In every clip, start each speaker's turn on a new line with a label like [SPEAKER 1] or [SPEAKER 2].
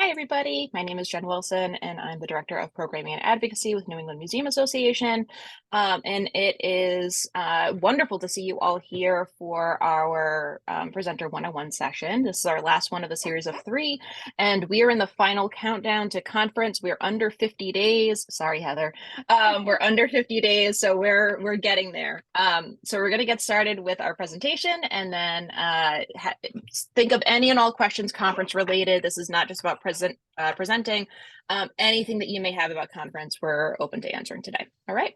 [SPEAKER 1] Hi, everybody. My name is Jen Wilson, and I'm the Director of Programming and Advocacy with New England Museum Association. And it is wonderful to see you all here for our Presenter 101 session. This is our last one of the series of 3, and we are in the final countdown to conference. We're under 50 days. Sorry, Heather. We're under 50 days, so we're getting there. So we're going to get started with our presentation, and then think of any and all questions conference related. This is not just about presenting. Anything that you may have about conference, we're open to answering today. All right.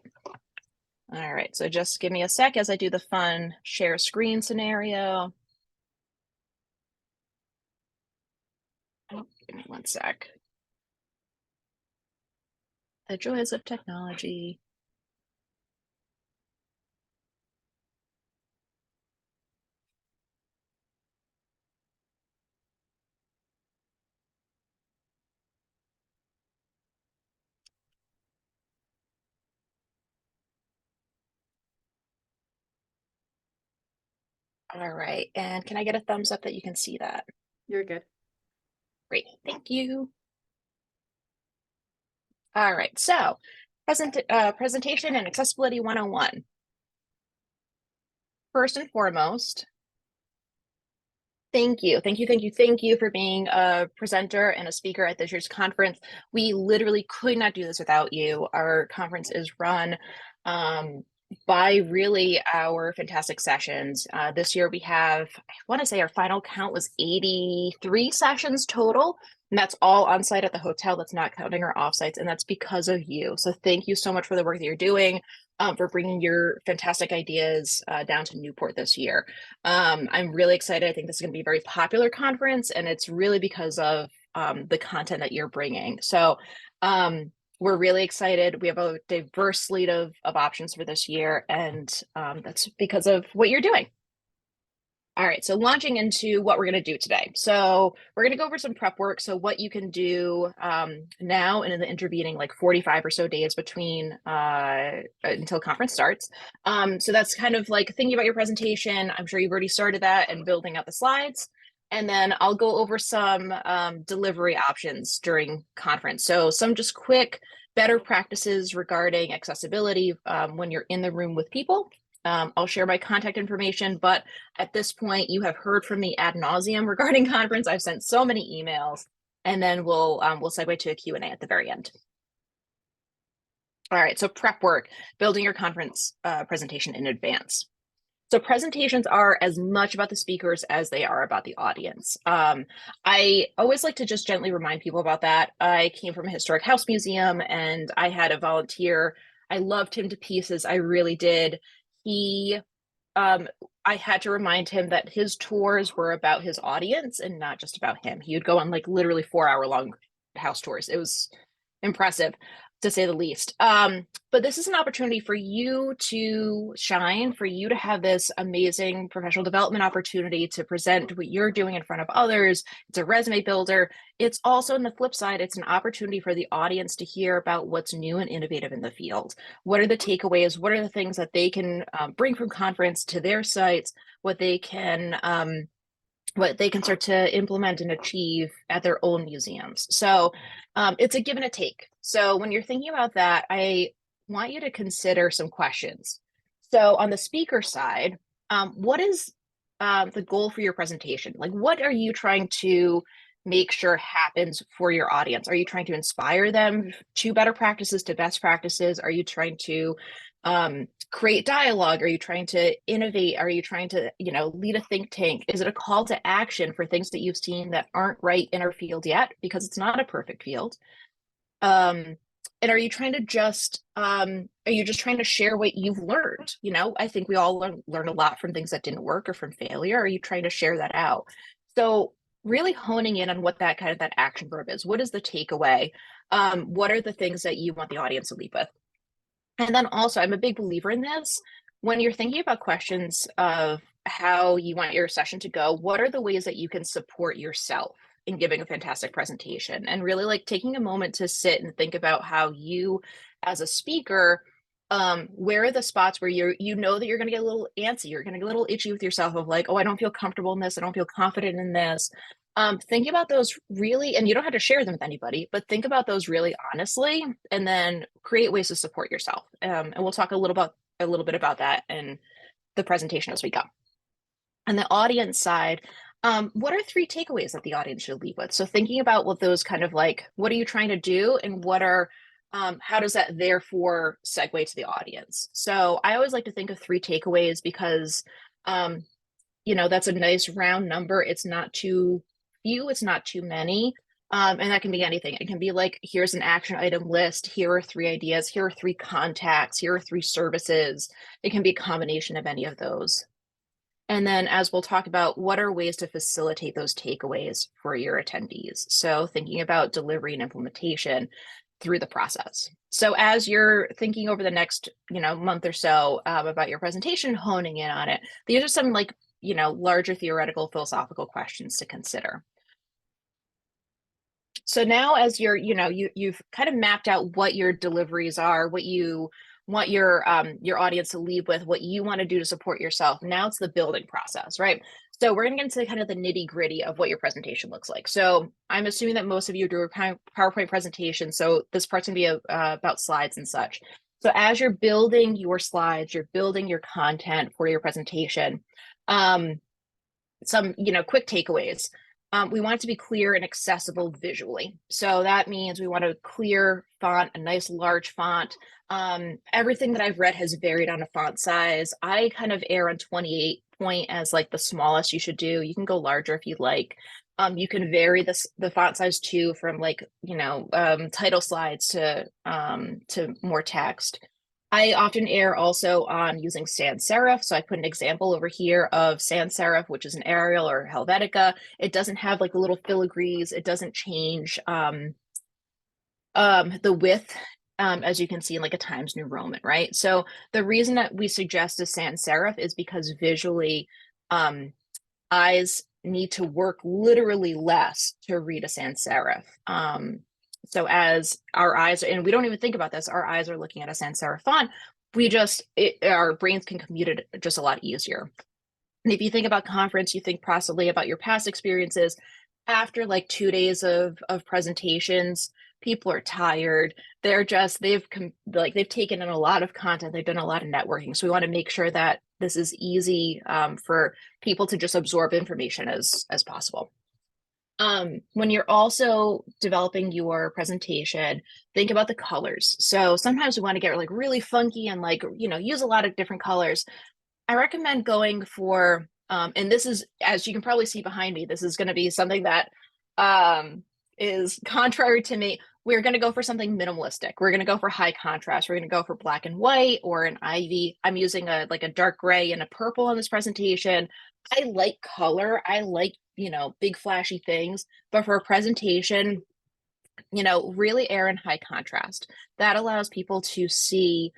[SPEAKER 1] All right. So just give me a sec as I do the fun share screen scenario. Oh, give me one sec. The joys of technology. All right. And can I get a thumbs up that you can see that?
[SPEAKER 2] You're good.
[SPEAKER 1] Great. Thank you. All right. So presentation and accessibility 101. First and foremost, thank you for being a presenter and a speaker at this year's conference. We literally could not do this without you. Our conference is run by really our fantastic sessions. This year we have, I want to say our final count was 83 sessions total, and that's all on site at the hotel. That's not counting our offsites, and that's because of you. So thank you so much for the work that you're doing, for bringing your fantastic ideas down to Newport this year. I'm really excited. I think this is going to be a very popular conference, and it's really because of the content that you're bringing. So we're really excited. We have a diverse slate of options for this year, and that's because of what you're doing. All right, so launching into what we're going to do today. So we're going to go over some prep work. So what you can do now and in the intervening like 45 or so days between until conference starts. So that's kind of like thinking about your presentation. I'm sure you've already started that and building out the slides. And then I'll go over some delivery options during conference. So some just quick, better practices regarding accessibility when you're in the room with people. I'll share my contact information, but at this point, you have heard from me ad nauseum regarding conference. I've sent so many emails, and then we'll segue to a Q&A at the very end. All right, so prep work, building your conference presentation in advance. So presentations are as much about the speakers as they are about the audience. I always like to just gently remind people about that. I came from a historic house museum, and I had a volunteer. I loved him to pieces. I really did. I had to remind him that his tours were about his audience and not just about him. He would go on like literally 4-hour-long house tours. It was impressive, to say the least. But this is an opportunity for you to shine, for you to have this amazing professional development opportunity to present what you're doing in front of others. It's a resume builder. It's also, on the flip side, it's an opportunity for the audience to hear about what's new and innovative in the field. What are the takeaways? What are the things that they can bring from conference to their sites? What they can start to implement and achieve at their own museums. So it's a give and a take. So when you're thinking about that, I want you to consider some questions. So on the speaker side, what is the goal for your presentation? Like, what are you trying to make sure happens for your audience? Are you trying to inspire them to better practices, to best practices? Are you trying to create dialogue? Are you trying to innovate? Are you trying to, lead a think tank? Is it a call to action for things that you've seen that aren't right in our field yet? Because it's not a perfect field. And are you trying to just, trying to share what you've learned? I think we all learn a lot from things that didn't work or from failure. Are you trying to share that out? So really honing in on what that action verb is. What is the takeaway? What are the things that you want the audience to leave with? And then also, I'm a big believer in this. When you're thinking about questions of how you want your session to go, what are the ways that you can support yourself in giving a fantastic presentation? And really like taking a moment to sit and think about how you, as a speaker, where are the spots where you know that you're going to get a little antsy, you're going to get a little itchy with yourself of like, oh, I don't feel comfortable in this, I don't feel confident in this. Think about those really, and you don't have to share them with anybody, but think about those really honestly, and then create ways to support yourself. And we'll talk a little bit about that in the presentation as we go. On the audience side, what are three takeaways that the audience should leave with? So thinking about what those kind of like, what are you trying to do, and what are how does that therefore segue to the audience? So I always like to think of three takeaways because um, that's a nice round number. It's not too few, it's not too many. And that can be anything. It can be like, here's an action item list. Here are three ideas. Here are three contacts. Here are three services. It can be a combination of any of those. And then, as we'll talk about, what are ways to facilitate those takeaways for your attendees? So, thinking about delivery and implementation through the process. So, as you're thinking over the next, month or so about your presentation, honing in on it, these are some like, larger theoretical philosophical questions to consider. So now, as you've kind of mapped out what your deliveries are, what you want your audience to leave with, what you want to do to support yourself. Now it's the building process, right? So we're going to get into kind of the nitty gritty of what your presentation looks like. So I'm assuming that most of you do a PowerPoint presentation. So this part's going to be about slides and such. So as you're building your slides, you're building your content for your presentation. Some quick takeaways. We want it to be clear and accessible visually. So that means we want a clear font, a nice large font. Everything that I've read has varied on a font size. I kind of err on 28 point as like the smallest you should do. You can go larger if you'd like. You can vary the font size too, from like title slides to more text. I often err also on using sans serif. So I put an example over here of sans serif, which is an Arial or Helvetica. It doesn't have like the little filigrees. It doesn't change the width, as you can see in like a Times New Roman, right? So the reason that we suggest a sans serif is because visually eyes need to work literally less to read a sans serif. So as our eyes, and we don't even think about this, our eyes are looking at a sans serif font, our brains can commute it just a lot easier. And if you think about conference, you think possibly about your past experiences. After like 2 days of presentations, people are tired. They've taken in a lot of content. They've done a lot of networking. So we want to make sure that this is easy for people to just absorb information as possible. When you're also developing your presentation, think about the colors. So sometimes we want to get like really funky and like, use a lot of different colors. I recommend going for, and this is, as you can probably see behind me, this is going to be something that is contrary to me. We're going to go for something minimalistic. We're going to go for high contrast. We're going to go for black and white or an ivy. I'm using a dark gray and a purple on this presentation. I like color. I like, big flashy things, but for a presentation, really err in high contrast. That allows people to see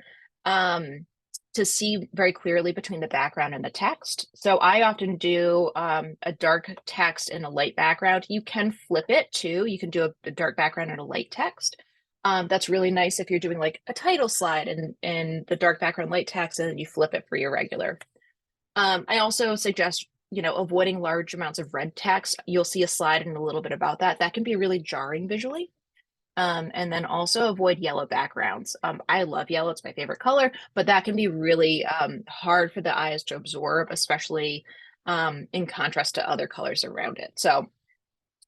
[SPEAKER 1] very clearly between the background and the text. So I often do a dark text and a light background. You can flip it too. You can do a dark background and a light text. That's really nice if you're doing like a title slide and the dark background, light text, and then you flip it for your regular. I also suggest avoiding large amounts of red text. You'll see a slide in a little bit about that. That can be really jarring visually. And then also avoid yellow backgrounds. I love yellow, it's my favorite color, but that can be really hard for the eyes to absorb, especially in contrast to other colors around it. So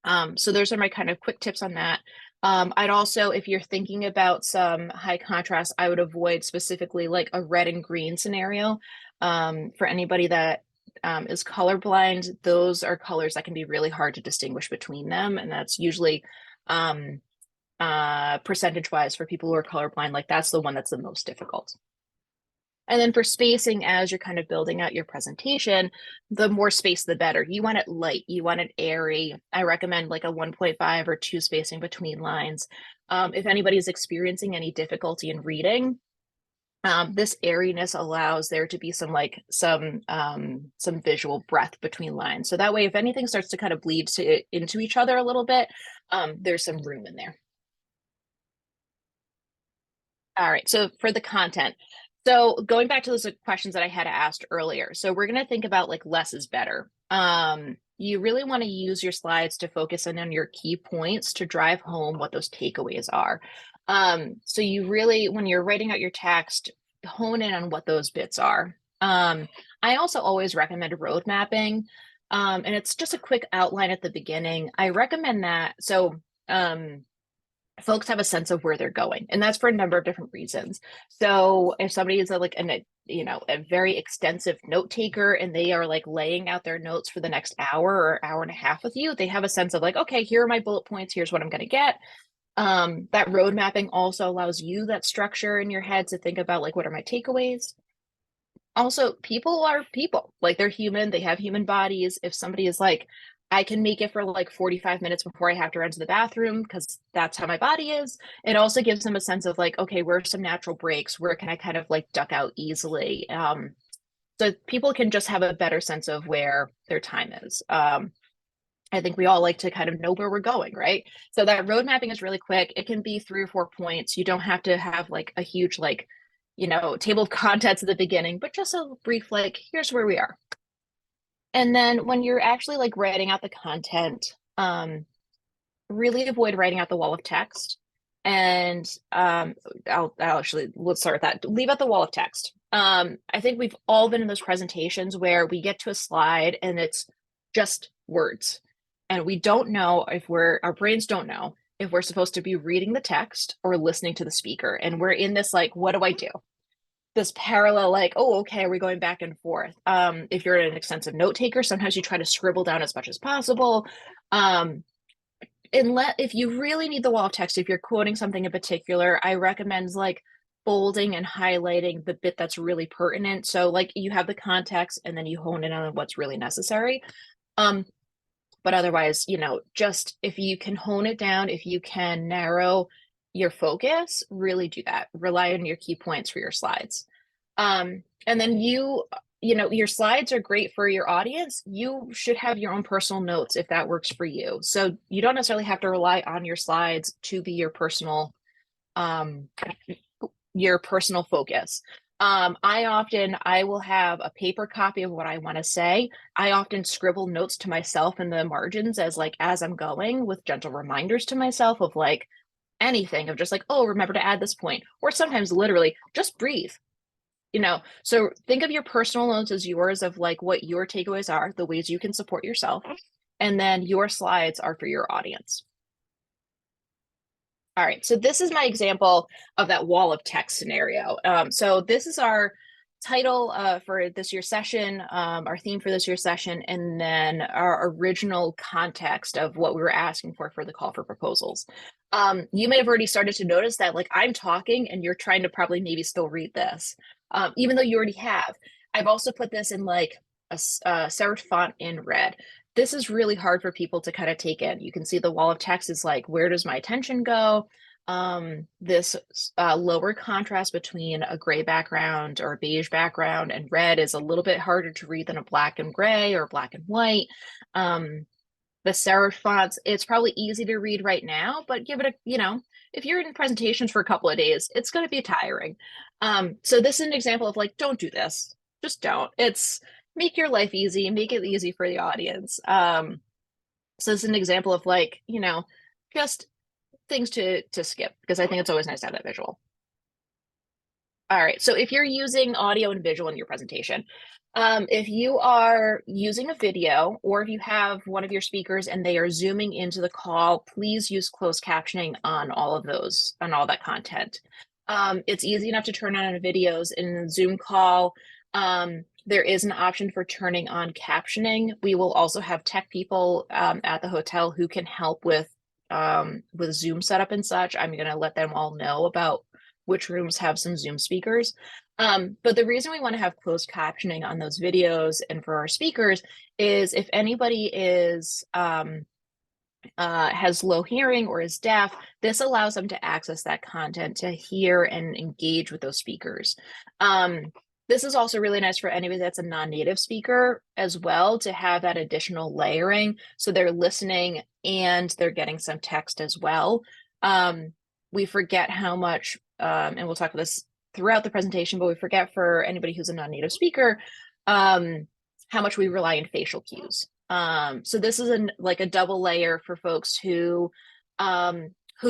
[SPEAKER 1] those are my kind of quick tips on that. I'd also, if you're thinking about some high contrast, I would avoid specifically like a red and green scenario. For anybody that is colorblind, those are colors that can be really hard to distinguish between them. And that's usually percentage wise for people who are colorblind, like that's the one that's the most difficult. And then for spacing, as you're kind of building out your presentation, the more space, the better. You want it light, you want it airy. I recommend like a 1.5 or 2 spacing between lines. If anybody's experiencing any difficulty in reading, this airiness allows there to be some visual breath between lines. So that way, if anything starts to kind of bleed into each other a little bit, there's some room in there. All right, so for the content, So going back to those questions that I had asked earlier. So we're going to think about like less is better. You really want to use your slides to focus in on your key points to drive home what those takeaways are. So you really, when you're writing out your text, hone in on what those bits are. I also always recommend road mapping. And it's just a quick outline at the beginning. I recommend that. So folks have a sense of where they're going, and that's for a number of different reasons. So if somebody is like a very extensive note taker and they are like laying out their notes for the next hour or hour and a half with you, they have a sense of like, okay, here are my bullet points, here's what I'm going to get. That road mapping also allows you that structure in your head to think about like, what are my takeaways. Also, people are people, like they're human, they have human bodies. If somebody is like, I can make it for like 45 minutes before I have to run to the bathroom because that's how my body is. It also gives them a sense of like, okay, where are some natural breaks? Where can I kind of like duck out easily? So people can just have a better sense of where their time is. I think we all like to kind of know where we're going, right? So that road mapping is really quick. It can be 3 or 4 points. You don't have to have like a huge like, table of contents at the beginning, but just a brief like, here's where we are. And then when you're actually like writing out the content, really avoid writing out the wall of text. And I'll actually, let's start with that. Leave out the wall of text. I think we've all been in those presentations where we get to a slide and it's just words. And we don't know if our brains don't know if we're supposed to be reading the text or listening to the speaker. And we're in this like, what do I do? This parallel, like, oh, okay, are we going back and forth? If you're an extensive note taker, sometimes you try to scribble down as much as possible. If you really need the wall of text, if you're quoting something in particular, I recommend like bolding and highlighting the bit that's really pertinent. So like you have the context and then you hone in on what's really necessary. But otherwise, just if you can hone it down, if you can narrow your focus, really do that. Rely on your key points for your slides. And then your slides are great for your audience. You should have your own personal notes if that works for you. So you don't necessarily have to rely on your slides to be um, your personal focus. I will have a paper copy of what I want to say. I often scribble notes to myself in the margins as I'm going with gentle reminders to myself of like anything of just like, oh, remember to add this point, or sometimes literally just breathe. So think of your personal notes as yours of like what your takeaways are, the ways you can support yourself, and then your slides are for your audience. All right, so this is my example of that wall of text scenario. So this is our title for this year's session, our theme for this year's session, and then our original context of what we were asking for the call for proposals. You may have already started to notice that like I'm talking and you're trying to probably maybe still read this, even though you already have. I've also put this in like a serif font in red. This is really hard for people to kind of take in. You can see the wall of text is like, where does my attention go? This lower contrast between a gray background or a beige background and red is a little bit harder to read than a black and gray or black and white. The serif fonts, it's probably easy to read right now, but give it if you're in presentations for a couple of days, it's going to be tiring. So this is an example of like, don't do this. Just don't. Make your life easy, make it easy for the audience. So this is an example of like, just things to skip because I think it's always nice to have that visual. All right, so if you're using audio and visual in your presentation, if you are using a video or if you have one of your speakers and they are zooming into the call, please use closed captioning on all of those, on all that content. It's easy enough to turn on videos in a Zoom call. There is an option for turning on captioning. We will also have tech people at the hotel who can help with Zoom setup and such. I'm going to let them all know about which rooms have some Zoom speakers. But the reason we want to have closed captioning on those videos and for our speakers is if anybody has low hearing or is deaf, this allows them to access that content to hear and engage with those speakers. This is also really nice for anybody that's a non-native speaker as well to have that additional layering. So they're listening and they're getting some text as well. We forget how much, and we'll talk about this throughout the presentation, but we forget for anybody who's a non-native speaker, how much we rely on facial cues. So this is like a double layer for folks who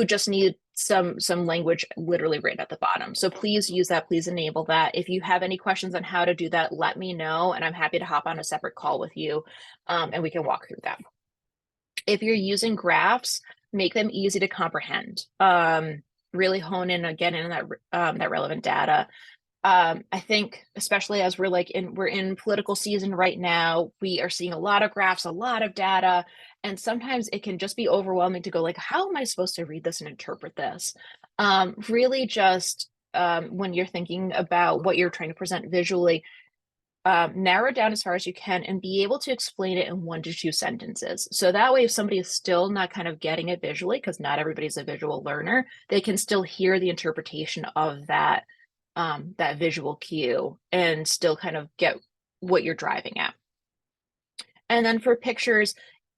[SPEAKER 1] just need some language literally written at the bottom. So please use that, please enable that. If you have any questions on how to do that, let me know, and I'm happy to hop on a separate call with you, and we can walk through that. If you're using graphs, make them easy to comprehend. Really hone in again in that relevant data. I think especially as we're in political season right now, we are seeing a lot of graphs, a lot of data, and sometimes it can just be overwhelming to go like, how am I supposed to read this and interpret this? Really just when you're thinking about what you're trying to present visually, narrow it down as far as you can and be able to explain it in 1 to 2 sentences. So that way, if somebody is still not kind of getting it visually, because not everybody's a visual learner, they can still hear the interpretation of that visual cue and still kind of get what you're driving at. And then for pictures,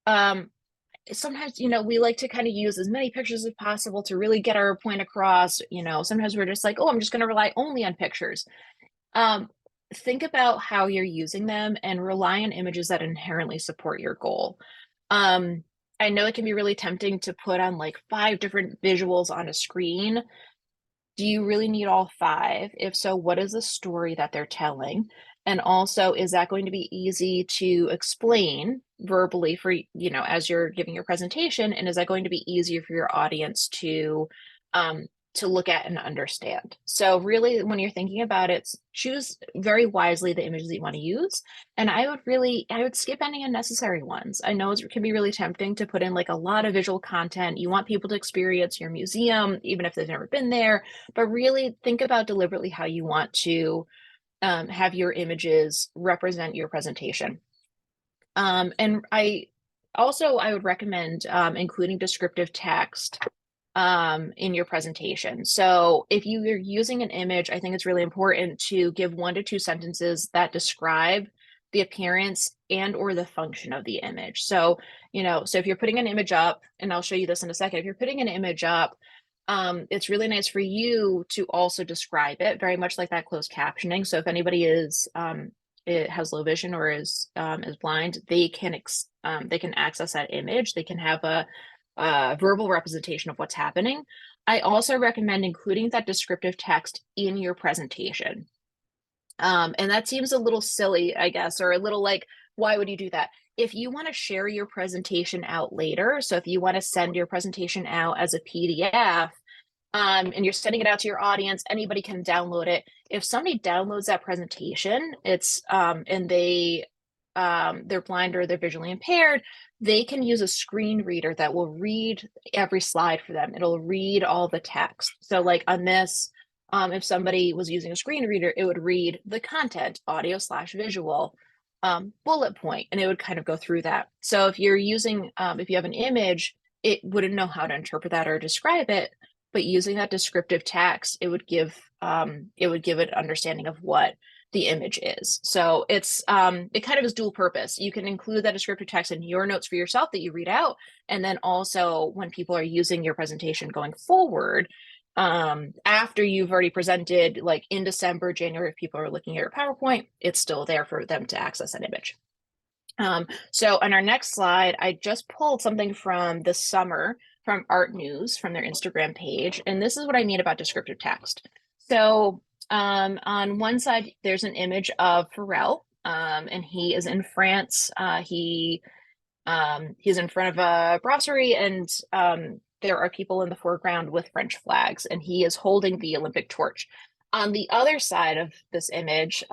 [SPEAKER 1] sometimes, we like to kind of use as many pictures as possible to really get our point across. Sometimes we're just like, oh, I'm just going to rely only on pictures. Think about how you're using them and rely on images that inherently support your goal. I know it can be really tempting to put on like 5 different visuals on a screen. Do you really need all 5? If so, what is the story that they're telling? And also, is that going to be easy to explain verbally for, as you're giving your presentation? And is that going to be easier for your audience to look at and understand? So really, when you're thinking about it, choose very wisely the images that you want to use. And I would skip any unnecessary ones. I know it can be really tempting to put in like a lot of visual content. You want people to experience your museum, even if they've never been there, but really think about deliberately how you want to have your images represent your presentation. And I would recommend including descriptive text in your presentation. So if you are using an image, I think it's really important to give 1 to 2 sentences that describe the appearance and or the function of the image. So, so if you're putting an image up, and I'll show you this in a second, if you're putting an image up, it's really nice for you to also describe it, very much like that closed captioning. So if anybody it has low vision or is blind, they can access that image. They can have a verbal representation of what's happening. I also recommend including that descriptive text in your presentation. And that seems a little silly, I guess, or a little like, why would you do that? If you want to share your presentation out later, so if you want to send your presentation out as a PDF, and you're sending it out to your audience, anybody can download it. If somebody downloads that presentation, and they're blind or they're visually impaired, they can use a screen reader that will read every slide for them. It'll read all the text. So like on this, if somebody was using a screen reader, it would read the content, audio/visual, bullet point, and it would kind of go through that. So if you're using, if you have an image, it wouldn't know how to interpret that or describe it, but using that descriptive text, it would give it understanding of what the image is. So it kind of is dual purpose. You can include that descriptive text in your notes for yourself that you read out, and then also when people are using your presentation going forward, after you've already presented, like in December, January, if people are looking at your PowerPoint, it's still there for them to access an image. So on our next slide, I just pulled something from this summer from Art News from their Instagram page, and this is what I mean about descriptive text. So on one side, there's an image of Pharrell, and he is in France. He's in front of a brasserie, and there are people in the foreground with French flags, and he is holding the Olympic torch. On the other side of this image,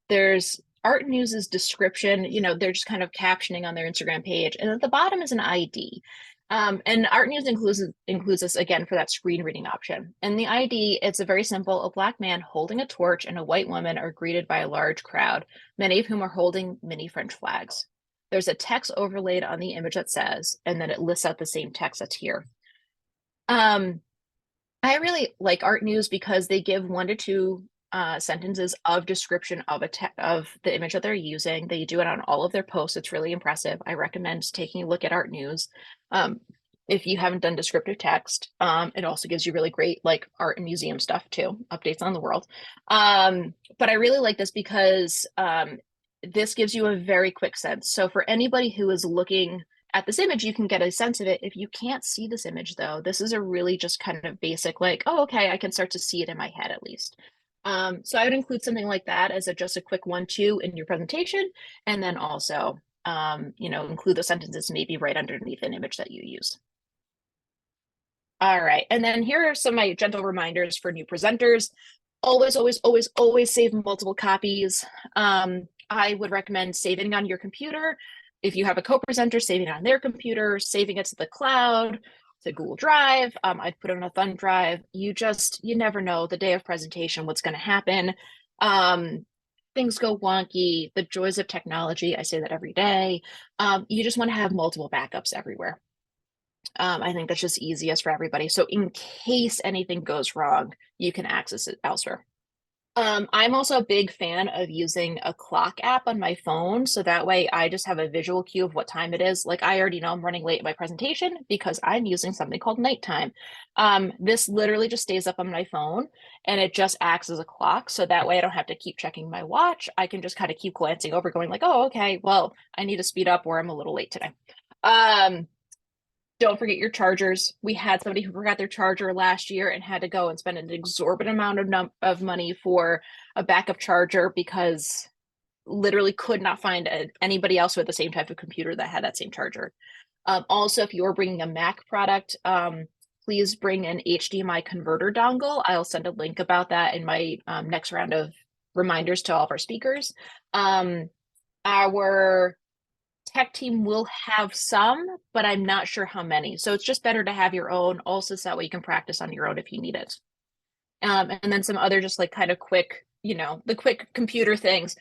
[SPEAKER 1] there's Art News's description. They're just kind of captioning on their Instagram page, and at the bottom is an ID. And Art News includes this again for that screen reading option. And the ID, it's a very simple: a Black man holding a torch and a white woman are greeted by a large crowd, many of whom are holding mini French flags. There's a text overlaid on the image that says, and then it lists out the same text that's here. I really like Art News because they give 1 to 2 sentences of description of the image that they're using. They do it on all of their posts. It's really impressive. I recommend taking a look at Art News. if you haven't done descriptive text. It also gives you really great like art and museum stuff too, updates on the world. But I really like this because this gives you a very quick sense. So for anybody who is looking at this image, you can get a sense of it. If you can't see this image though, this is a really just kind of basic, like, oh, okay, I can start to see it in my head at least. So I would include something like that as just a quick 1-2 in your presentation. And then also, include the sentences maybe right underneath an image that you use. All right. And then here are some of my gentle reminders for new presenters. Always, always, always, always save multiple copies. I would recommend saving on your computer. If you have a co-presenter, saving it on their computer, saving it to the cloud, to Google Drive. I'd put it on a thumb drive. You never know the day of presentation, what's going to happen. Things go wonky, the joys of technology. I say that every day. You just want to have multiple backups everywhere. I think that's just easiest for everybody. So in case anything goes wrong, you can access it elsewhere. I'm also a big fan of using a clock app on my phone. So that way I just have a visual cue of what time it is. Like I already know I'm running late at my presentation because I'm using something called nighttime. This literally just stays up on my phone and it just acts as a clock. So that way I don't have to keep checking my watch. I can just kind of keep glancing over going like, oh, okay, well, I need to speed up or I'm a little late today. Don't forget your chargers. We had somebody who forgot their charger last year and had to go and spend an exorbitant amount of money for a backup charger because literally could not find anybody else with the same type of computer that had that same charger. Also, if you're bringing a Mac product, please bring an HDMI converter dongle. I'll send a link about that in my next round of reminders to all of our speakers. Our tech team will have some, but I'm not sure how many. So it's just better to have your own also so that way you can practice on your own if you need it. And then some other just like kind of quick, the quick computer things.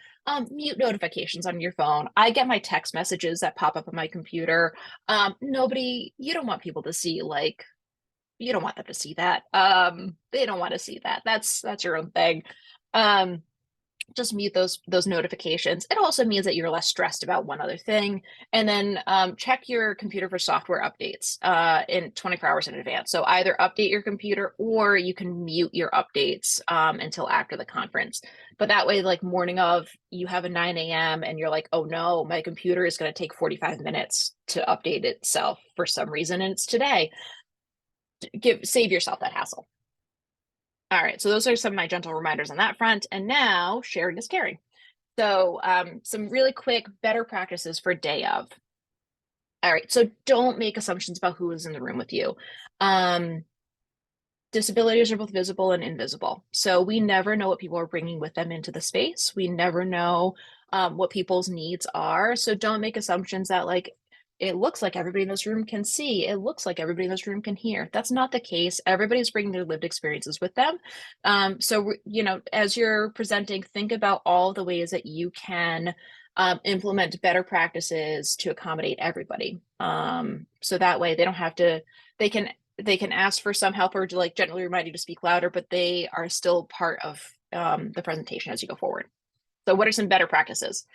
[SPEAKER 1] Mute notifications on your phone. I get my text messages that pop up on my computer. You don't want people to see you don't want them to see that. They don't want to see that. That's your own thing. Just mute those notifications. It also means that you're less stressed about one other thing. And then check your computer for software updates in 24 hours in advance. So either update your computer or you can mute your updates until after the conference. But that way, like morning of, you have a 9 a.m. and you're like, oh no, my computer is going to take 45 minutes to update itself for some reason, and it's today. Save yourself that hassle. All right, so those are some of my gentle reminders on that front. And now sharing is caring. So some really quick, better practices for day of. All right, so don't make assumptions about who is in the room with you. Disabilities are both visible and invisible. So we never know what people are bringing with them into the space. We never know what people's needs are. So don't make assumptions that like, it looks like everybody in this room can see. It looks like everybody in this room can hear. That's not the case. Everybody's bringing their lived experiences with them. So, as you're presenting, think about all the ways that you can implement better practices to accommodate everybody. So that way they don't have to, they can ask for some help or to like gently remind you to speak louder, but they are still part of the presentation as you go forward. So what are some better practices?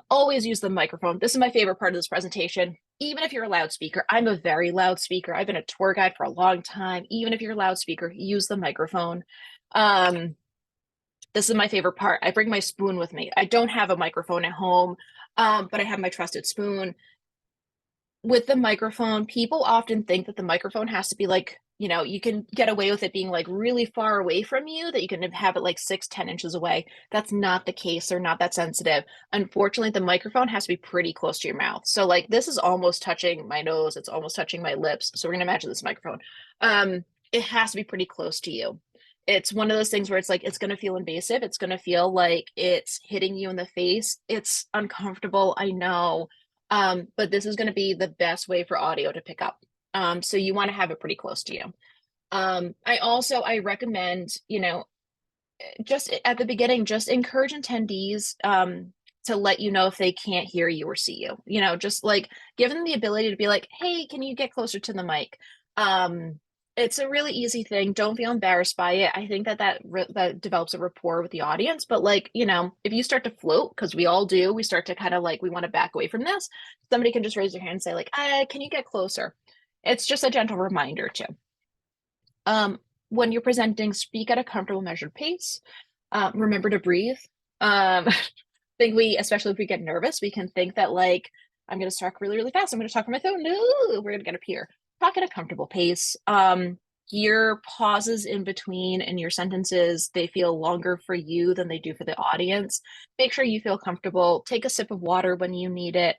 [SPEAKER 1] Always use the microphone. This is my favorite part of this presentation. Even if you're a loudspeaker, I'm a very loud speaker. I've been a tour guide for a long time. Even if you're a loudspeaker, use the microphone. This is my favorite part. I bring my spoon with me. I don't have a microphone at home, but I have my trusted spoon. With the microphone, people often think that the microphone has to be like, you can get away with it being like really far away from you, that you can have it like 6-10 inches away. That's not the case. They're not that sensitive. Unfortunately, the microphone has to be pretty close to your mouth. So like this is almost touching my nose. It's almost touching my lips. So we're going to imagine this microphone. It has to be pretty close to you. It's one of those things where it's like, it's going to feel invasive. It's going to feel like it's hitting you in the face. It's uncomfortable. I know. But this is going to be the best way for audio to pick up. So you want to have it pretty close to you. I recommend, just at the beginning, just encourage attendees to let you know if they can't hear you or see you, just like give them the ability to be like, hey, can you get closer to the mic? It's a really easy thing. Don't feel embarrassed by it. I think that develops a rapport with the audience. But like, if you start to float, because we all do, we start to kind of like, we want to back away from this. Somebody can just raise their hand and say like, can you get closer? It's just a gentle reminder too. When you're presenting, speak at a comfortable, measured pace. Remember to breathe. I think especially if we get nervous, we can think that like, I'm going to talk really, really fast. I'm going to talk on my phone. No, we're going to get up here. Talk at a comfortable pace. Your pauses in between and your sentences, they feel longer for you than they do for the audience. Make sure you feel comfortable. Take a sip of water when you need it.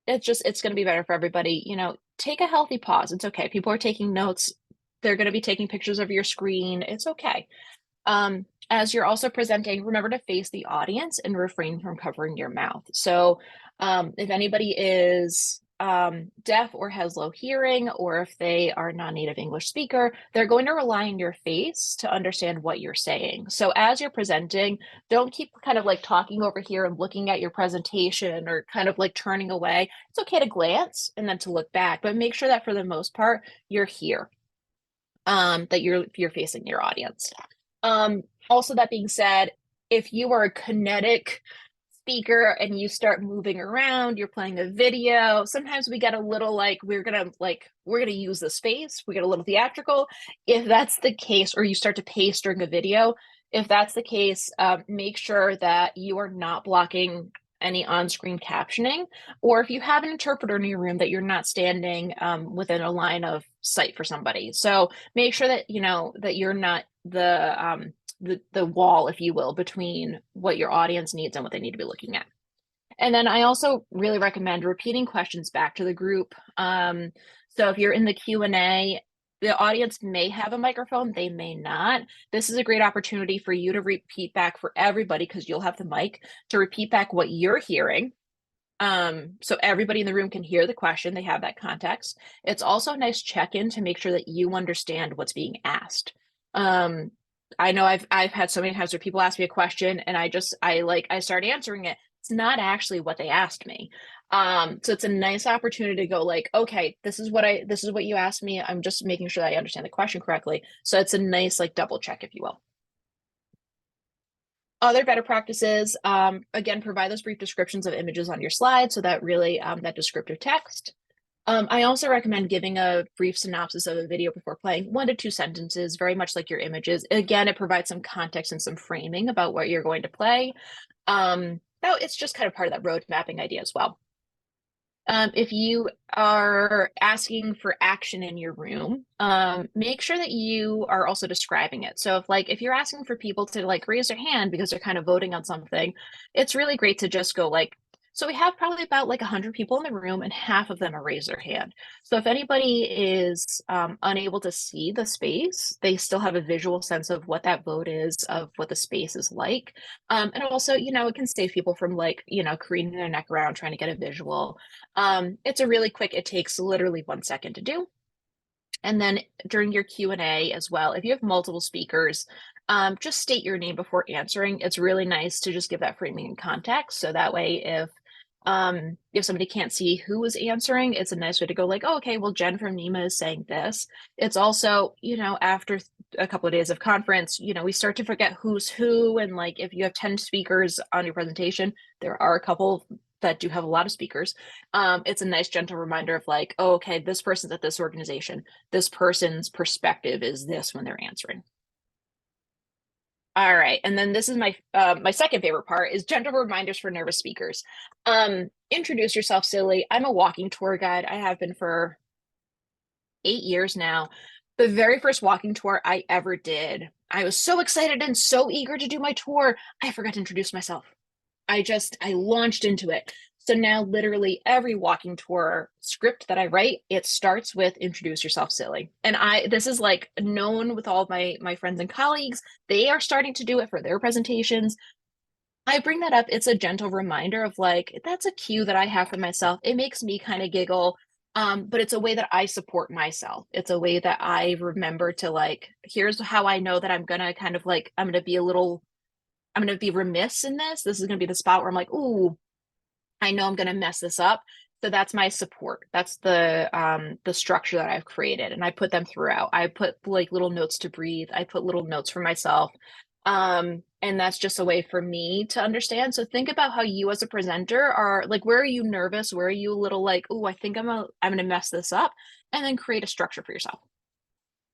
[SPEAKER 1] It's going to be better for everybody. Take a healthy pause. It's okay. People are taking notes. They're going to be taking pictures of your screen. It's okay. As you're also presenting, remember to face the audience and refrain from covering your mouth. So if anybody is deaf or has low hearing, or if they are non-native English speaker, they're going to rely on your face to understand what you're saying. So as you're presenting, don't keep kind of like talking over here and looking at your presentation or kind of like turning away. It's okay to glance and then to look back, but make sure that for the most part, you're here, that you're facing your audience. Also, that being said, if you are a kinetic speaker and you start moving around, you're playing a video, sometimes we get a little like we're gonna use the space, we get a little theatrical. If that's the case, or you start to pace during a video, if that's the case, make sure that you are not blocking any on-screen captioning, or if you have an interpreter in your room, that you're not standing within a line of sight for somebody. So make sure that that you're not the wall, if you will, between what your audience needs and what they need to be looking at. And then I also really recommend repeating questions back to the group. So if you're in the Q&A, the audience may have a microphone, they may not. This is a great opportunity for you to repeat back for everybody, because you'll have the mic, to repeat back what you're hearing. So everybody in the room can hear the question, they have that context. It's also a nice check-in to make sure that you understand what's being asked. I know I've had so many times where people ask me a question and I start answering it. It's not actually what they asked me. So it's a nice opportunity to go like, okay, this is what you asked me. I'm just making sure that I understand the question correctly. So it's a nice like double check, if you will. Other better practices, again, provide those brief descriptions of images on your slide, so that really that descriptive text. I also recommend giving a brief synopsis of a video before playing, 1 to 2 sentences, very much like your images. Again, it provides some context and some framing about what you're going to play. It's just kind of part of that road mapping idea as well. If you are asking for action in your room, make sure that you are also describing it. So if you're asking for people to like raise their hand because they're kind of voting on something, it's really great to just go like, so we have probably about like 100 people in the room and half of them are raise their hand. So if anybody is unable to see the space, they still have a visual sense of what that vote is, of what the space is like. And also, it can save people from like, careening their neck around trying to get a visual. It's a really quick, it takes literally 1 second to do. And then during your Q&A as well, if you have multiple speakers, just state your name before answering. It's really nice to just give that framing and context. So that way, if somebody can't see who is answering, it's a nice way to go like, oh, okay, well, Jen from NEMA is saying this. It's also, after a couple of days of conference, we start to forget who's who. And like, if you have 10 speakers on your presentation, there are a couple that do have a lot of speakers. It's a nice gentle reminder of like, oh, okay, this person's at this organization. This person's perspective is this when they're answering. All right, and then this is my second favorite part, is gentle reminders for nervous speakers. Introduce yourself silly. I'm a walking tour guide. I have been for 8 years now. The very first walking tour I ever did, I was so excited and so eager to do my tour, I forgot to introduce myself. I launched into it. So now literally every walking tour script that I write, it starts with introduce yourself silly. And this is like known with all of my friends and colleagues. They are starting to do it for their presentations. I bring that up. It's a gentle reminder of like, that's a cue that I have for myself. It makes me kind of giggle. But it's a way that I support myself. It's a way that I remember to like, here's how I know that I'm gonna kind of like, I'm gonna be remiss in this. This is going to be the spot where I'm like, ooh, I know I'm going to mess this up. So that's my support. That's the structure that I've created, and I put them throughout. I put like little notes to breathe. I put little notes for myself. And that's just a way for me to understand. So think about how you as a presenter are like, where are you nervous? Where are you a little like, oh, I think I'm gonna mess this up, and then create a structure for yourself.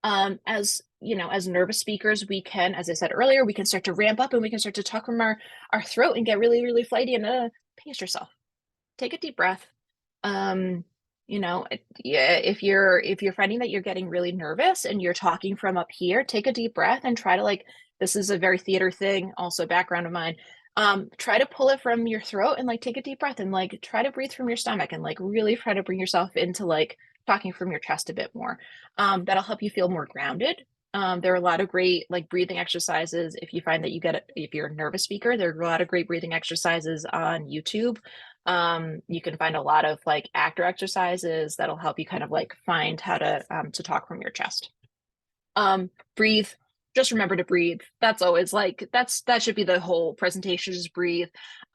[SPEAKER 1] As you know, as nervous speakers, we can, as I said earlier, we can start to ramp up and we can start to talk from our throat and get really, really flighty, and pace yourself. Take a deep breath. Um, yeah, if you're finding that you're getting really nervous and you're talking from up here, take a deep breath and try to like, this is a very theater thing, also background of mine. Try to pull it from your throat and like take a deep breath and like try to breathe from your stomach and like really try to bring yourself into like talking from your chest a bit more. That'll help you feel more grounded. There are a lot of great like breathing exercises. If you find that if you're a nervous speaker, there are a lot of great breathing exercises on YouTube. You can find a lot of like actor exercises that'll help you kind of like find how to talk from your chest. Breathe. Just remember to breathe. That's always like that should be the whole presentation. Just breathe.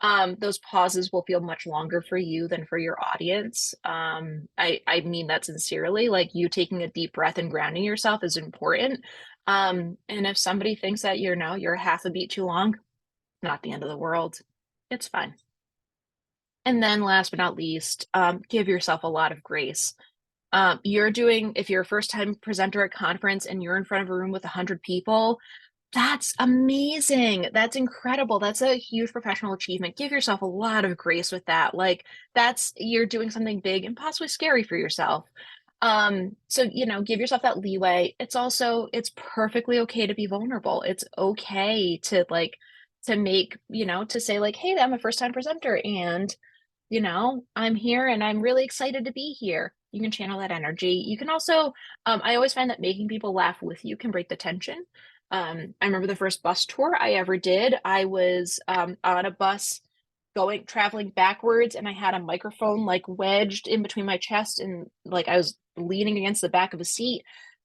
[SPEAKER 1] Those pauses will feel much longer for you than for your audience. I mean that sincerely. Like you taking a deep breath and grounding yourself is important. And if somebody thinks that you're half a beat too long, not the end of the world. It's fine. And then last but not least, give yourself a lot of grace. If you're a first time presenter at conference and you're in front of a room with 100 people, that's amazing. That's incredible. That's a huge professional achievement. Give yourself a lot of grace with that. Like you're doing something big and possibly scary for yourself. So, give yourself that leeway. It's perfectly okay to be vulnerable. It's okay to like, to make, to say like, hey, I'm a first time presenter and I'm here and I'm really excited to be here. You can channel that energy. You can also, I always find that making people laugh with you can break the tension. I remember the first bus tour I ever did. I was on a bus traveling backwards, and I had a microphone like wedged in between my chest, and like I was leaning against the back of a seat,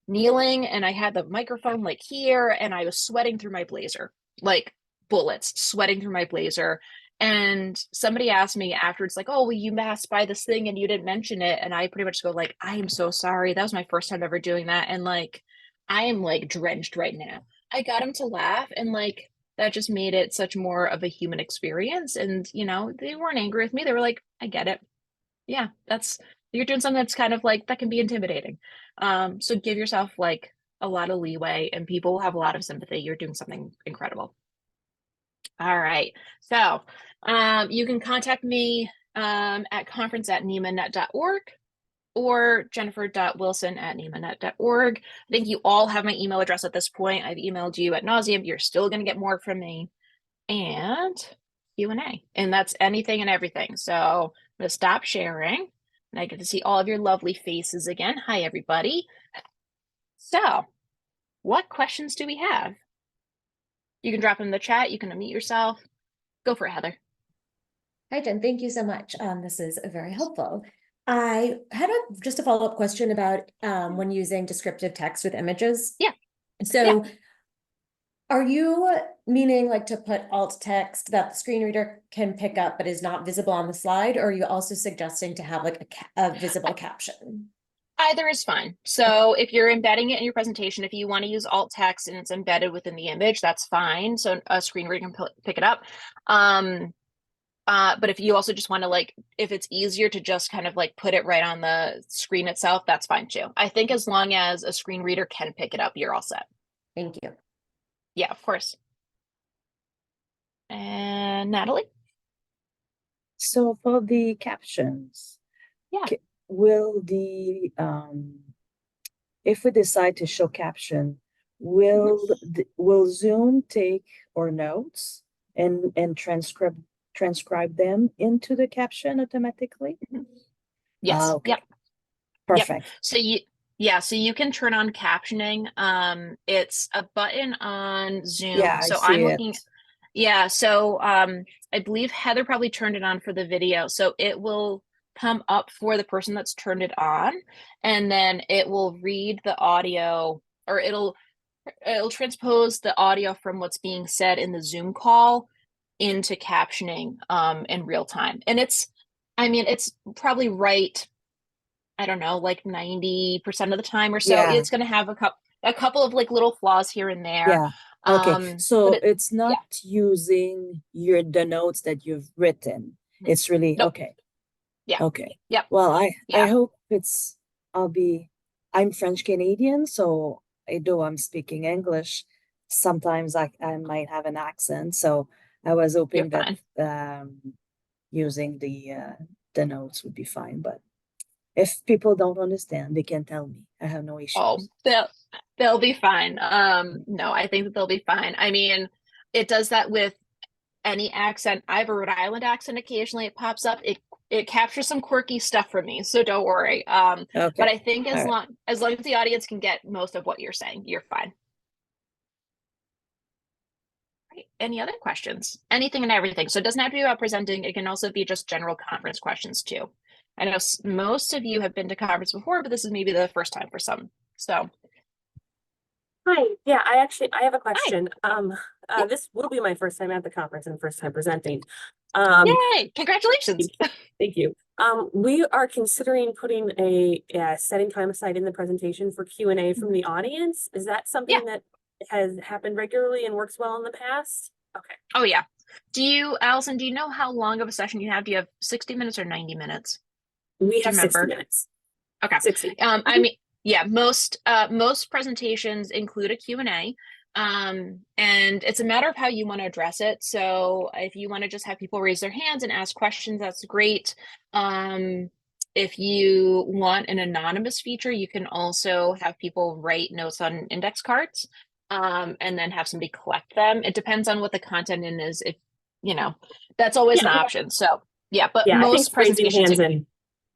[SPEAKER 1] kneeling, and I had the microphone like here, and I was sweating through my blazer, like bullets, sweating through my blazer. And somebody asked me afterwards, like, oh, well, you passed by this thing and you didn't mention it. And I pretty much go, like, I am so sorry. That was my first time ever doing that. And like, I am like drenched right now. I got him to laugh, and like, that just made it such more of a human experience. And, they weren't angry with me. They were like, I get it. Yeah, you're doing something that's kind of like, that can be intimidating. So give yourself like a lot of leeway, and people will have a lot of sympathy. You're doing something incredible. All right. So you can contact me at conference@nemanet.org or jennifer.wilson@nemanet.org. I think you all have my email address at this point. I've emailed you at nauseum. You're still going to get more from me. And Q&A. And that's anything and everything. So I'm going to stop sharing. And I get to see all of your lovely faces again. Hi, everybody. So what questions do we have? You can drop them in the chat. You can unmute yourself. Go for it, Heather.
[SPEAKER 2] Hi, Jen. Thank you so much. This is very helpful. I had just a follow-up question about when using descriptive text with images.
[SPEAKER 1] Yeah.
[SPEAKER 2] So are you meaning like to put alt text that the screen reader can pick up but is not visible on the slide, or are you also suggesting to have like a visible caption?
[SPEAKER 1] Either is fine. So if you're embedding it in your presentation, if you want to use alt text and it's embedded within the image, that's fine. So a screen reader can pick it up. But if you also just want to like, if it's easier to just kind of like put it right on the screen itself, that's fine too. I think as long as a screen reader can pick it up, you're all set.
[SPEAKER 2] Thank you.
[SPEAKER 1] Yeah, of course. And Natalie?
[SPEAKER 3] So for the captions,
[SPEAKER 1] Yeah.
[SPEAKER 3] will if we decide to show caption, will Zoom take our notes and transcribe them into the caption automatically?
[SPEAKER 1] Yes.
[SPEAKER 3] Okay.
[SPEAKER 1] Yep.
[SPEAKER 3] Perfect.
[SPEAKER 1] Yep. So you can turn on captioning. It's a button on Zoom.
[SPEAKER 3] Yeah,
[SPEAKER 1] so
[SPEAKER 3] I see
[SPEAKER 1] I'm looking.
[SPEAKER 3] it.
[SPEAKER 1] Yeah. So I believe Heather probably turned it on for the video. So it will come up for the person that's turned it on, and then it will read the audio, or it'll transpose the audio from what's being said in the Zoom call into captioning in real time. And it's probably right, I don't know, like 90% of the time or so.
[SPEAKER 3] Yeah.
[SPEAKER 1] It's going to have a couple of like little flaws here and there.
[SPEAKER 3] Yeah. Okay,
[SPEAKER 1] But
[SPEAKER 3] so
[SPEAKER 1] it,
[SPEAKER 3] it's
[SPEAKER 1] yeah,
[SPEAKER 3] not using the notes that you've written. It's really
[SPEAKER 1] nope,
[SPEAKER 3] okay.
[SPEAKER 1] yeah,
[SPEAKER 3] Okay.
[SPEAKER 1] yep,
[SPEAKER 3] Well, I
[SPEAKER 1] yeah.
[SPEAKER 3] hope I'll be I'm French Canadian, so though I'm speaking English, sometimes I might have an accent. So I was
[SPEAKER 1] You're
[SPEAKER 3] hoping that
[SPEAKER 1] fine.
[SPEAKER 3] using the notes would be fine. But if people don't understand, they can tell me. I have no
[SPEAKER 1] Oh,
[SPEAKER 3] issues.
[SPEAKER 1] they'll be fine. No, I think that they'll be fine. I mean, it does that with any accent. I have a Rhode Island accent occasionally. It pops up. It captures some quirky stuff from me, so don't worry. But
[SPEAKER 3] Okay.
[SPEAKER 1] I think
[SPEAKER 3] All right.
[SPEAKER 1] as long as the audience can get most of what you're saying, you're fine. Right. Any other questions? Anything and everything. So it doesn't have to be about presenting. It can also be just general conference questions too. I know most of you have been to conference before, but this is maybe the first time for some. So,
[SPEAKER 4] Hi. Yeah, I have a
[SPEAKER 1] hi.
[SPEAKER 4] question.
[SPEAKER 1] Yeah.
[SPEAKER 4] This will be my first time at the conference and first time presenting. Um,
[SPEAKER 1] Yay! Congratulations.
[SPEAKER 4] thank you. We are considering putting setting time aside in the presentation for Q&A from the audience. Is that
[SPEAKER 1] Yeah.
[SPEAKER 4] something that has happened regularly and works well in the past? Okay.
[SPEAKER 1] Oh yeah. Allison, do you know how long of a session you have? Do you have 60 minutes or 90 minutes?
[SPEAKER 4] We
[SPEAKER 1] Do you
[SPEAKER 4] have 60
[SPEAKER 1] remember?
[SPEAKER 4] minutes.
[SPEAKER 1] Okay.
[SPEAKER 4] 60.
[SPEAKER 1] I mean, yeah, most presentations include a Q&A. And it's a matter of how you want to address it. So if you want to just have people raise their hands and ask questions, that's great. If you want an anonymous feature, you can also have people write notes on index cards, and then have somebody collect them. It depends on what the content in is. If you know, that's always an
[SPEAKER 4] Yeah.
[SPEAKER 1] option. So yeah, but
[SPEAKER 4] Yeah, I think
[SPEAKER 1] most
[SPEAKER 4] raising
[SPEAKER 1] presentations,
[SPEAKER 4] hands and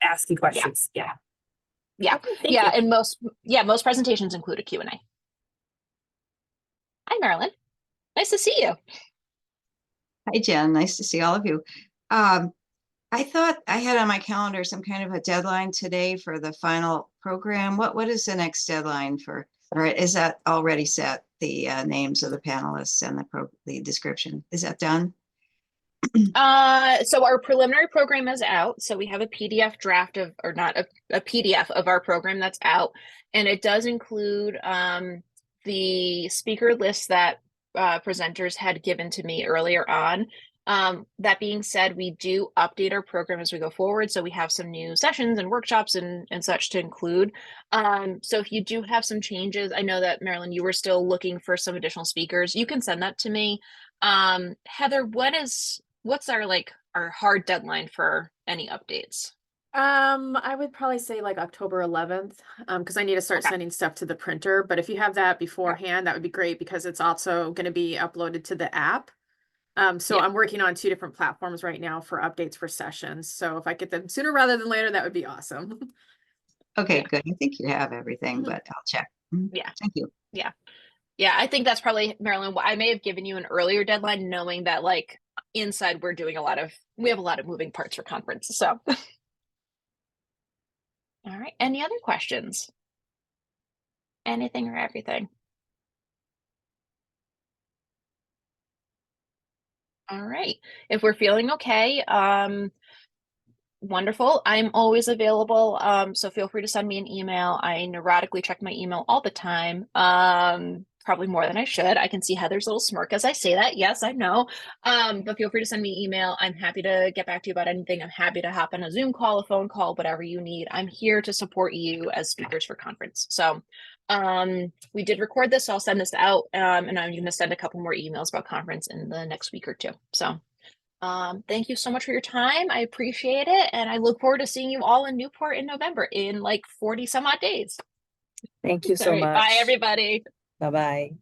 [SPEAKER 4] asking
[SPEAKER 1] yeah,
[SPEAKER 4] questions. Yeah.
[SPEAKER 1] yeah,
[SPEAKER 4] Okay, thank
[SPEAKER 1] yeah,
[SPEAKER 4] you.
[SPEAKER 1] and most presentations include a Q&A. Hi, Marilyn. Nice to see you.
[SPEAKER 5] Hi, Jen. Nice to see all of you. Um, I thought I had on my calendar some kind of a deadline today for the final program. What is the next deadline for, or is that already set? The names of the panelists and the description. Is that done?
[SPEAKER 1] So our preliminary program is out. So we have a PDF draft of, or not a PDF of our program that's out. And it does include the speaker list that presenters had given to me earlier on. That being said, we do update our program as we go forward. So we have some new sessions and workshops and such to include. So if you do have some changes, I know that Marilyn, you were still looking for some additional speakers. You can send that to me. Heather, what's our hard deadline for any updates?
[SPEAKER 6] I would probably say like October 11th, because I need to start
[SPEAKER 1] Okay.
[SPEAKER 6] sending stuff to the printer. But if you have that beforehand, that would be great because it's also going to be uploaded to the app. So
[SPEAKER 1] Yeah.
[SPEAKER 6] I'm working on 2 different platforms right now for updates for sessions. So if I get them sooner rather than later, that would be awesome.
[SPEAKER 5] Okay,
[SPEAKER 1] Yeah.
[SPEAKER 5] good. I think you have everything,
[SPEAKER 6] Mhm.
[SPEAKER 5] but I'll check. Mhm.
[SPEAKER 1] Yeah.
[SPEAKER 5] Thank you.
[SPEAKER 1] Yeah. Yeah, I think that's probably, Marilyn, I may have given you an earlier deadline knowing that like inside we have a lot of moving parts for conference. So all right. Any other questions? Anything or everything? All right. If we're feeling okay, wonderful. I'm always available. So feel free to send me an email. I neurotically check my email all the time. Probably more than I should. I can see Heather's little smirk as I say that. Yes, I know. But feel free to send me an email. I'm happy to get back to you about anything. I'm happy to hop on a Zoom call, a phone call, whatever you need. I'm here to support you as speakers for conference. So we did record this, so I'll send this out. And I'm gonna send a couple more emails about conference in the next week or two. So thank you so much for your time. I appreciate it. And I look forward to seeing you all in Newport in November in like 40 some odd days.
[SPEAKER 3] Thank you
[SPEAKER 1] All
[SPEAKER 3] so
[SPEAKER 1] right. Bye,
[SPEAKER 3] much.
[SPEAKER 1] everybody.
[SPEAKER 3] Bye-bye.